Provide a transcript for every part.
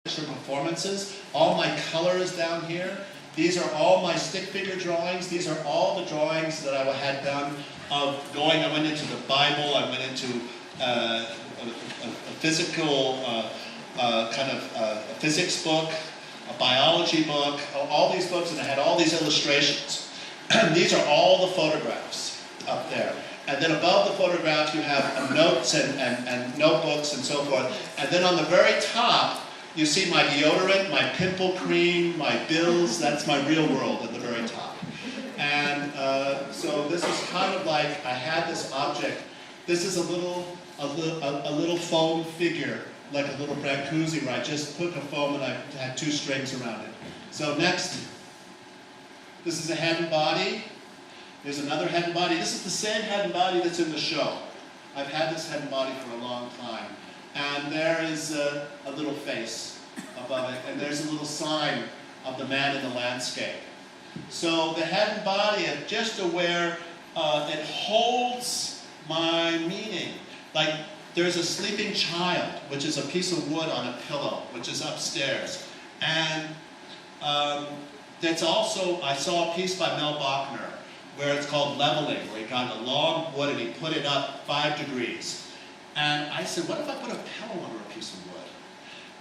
performances. All my colors down here. These are all my stick figure drawings. These are all the drawings that I had done of going. I went into the Bible. I went into a physical a physics book, a biology book, all these books, and I had all these illustrations. These are all the photographs up there. And then above the photographs you have notes and notebooks and so forth. And then on the very top you see my deodorant, my pimple cream, my bills. That's my real world at the very top. And so this is kind of like I had this object. This is a little foam figure, like a little Brancusi, where I just took a foam and I had two strings around it. So next, this is a head and body. There's another head and body. This is the same head and body that's in the show. I've had this head and body for a long time. And there is a little face above it, and there's a little sign of the man in the landscape. So the head and body, I'm just aware it holds my meaning. Like there's a sleeping child, which is a piece of wood on a pillow, which is upstairs. And that's also, I saw a piece by Mel Bachner, where it's called leveling, where he got a long wood and he put it up 5 degrees. And I said, what if I put a pillow under a piece of wood?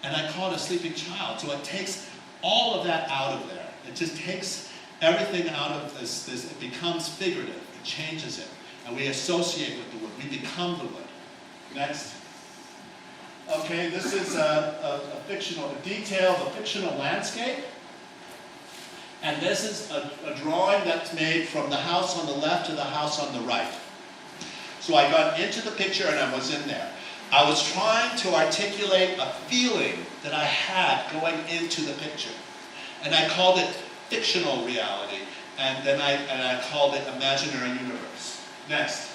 And I call it a sleeping child. So it takes all of that out of there. It just takes everything out of this, it becomes figurative. It changes it. And we associate with the wood. We become the wood. Next. Okay, this is a fictional detail of a fictional landscape. And this is a drawing that's made from the house on the left to the house on the right. So I got into the picture and I was in there. I was trying to articulate a feeling that I had going into the picture. And I called it fictional reality. And then I called it imaginary universe. Next.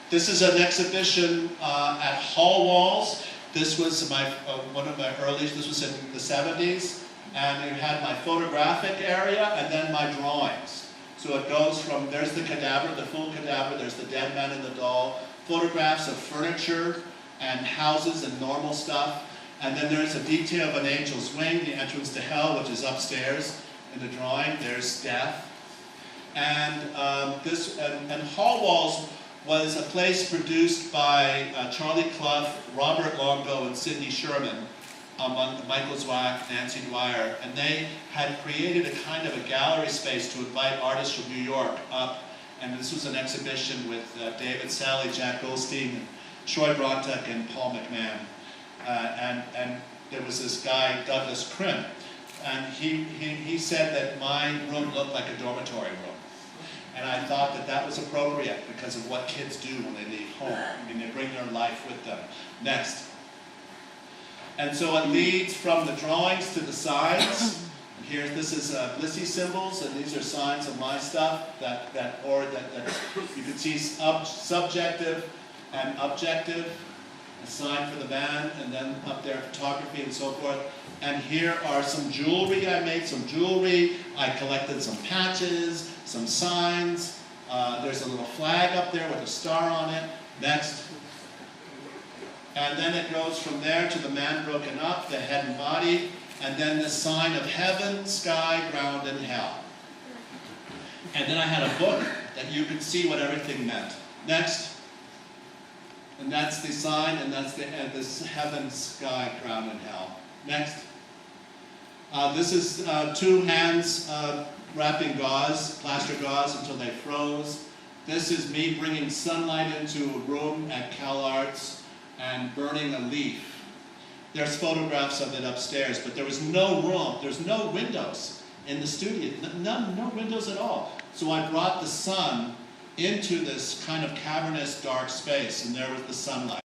This is an exhibition at Hall Walls. This was one of my earliest, this was in the 70s. And it had my photographic area and then my drawings. So it goes from, there's the cadaver, the full cadaver, there's the dead man and the doll, photographs of furniture and houses and normal stuff. And then there's a detail of an angel's wing, the entrance to hell, which is upstairs in the drawing. There's death. And Hall Walls was a place produced by Charlie Clough, Robert Longo, and Sidney Sherman, among Michael Zwack, Nancy Dwyer, and they had created a kind of a gallery space to invite artists from New York up, and this was an exhibition with David Sally, Jack Goldstein, and Troy Brontek, and Paul McMahon. And there was this guy, Douglas Crimp, and he said that my room looked like a dormitory room. And I thought that that was appropriate because of what kids do when they leave home. I mean, they bring their life with them. Next. And so it leads from the drawings to the signs. Here, this is Blissy symbols, and these are signs of my stuff that you can see subjective and objective, a sign for the man, and then up there photography and so forth. And here are some jewelry I made, some jewelry. I collected some patches, some signs. There's a little flag up there with a star on it. Next. And then it goes from there to the man broken up, the head and body, and then the sign of heaven, sky, ground, and hell. And then I had a book that you could see what everything meant. Next. And that's the sign, and that's this heaven, sky, ground, and hell. Next. This is 2 hands wrapping gauze, plaster gauze, until they froze. This is me bringing sunlight into a room at CalArts and burning a leaf. There's photographs of it upstairs, but there was no room. There's no windows in the studio. No windows at all. So I brought the sun into this kind of cavernous dark space, and there was the sunlight.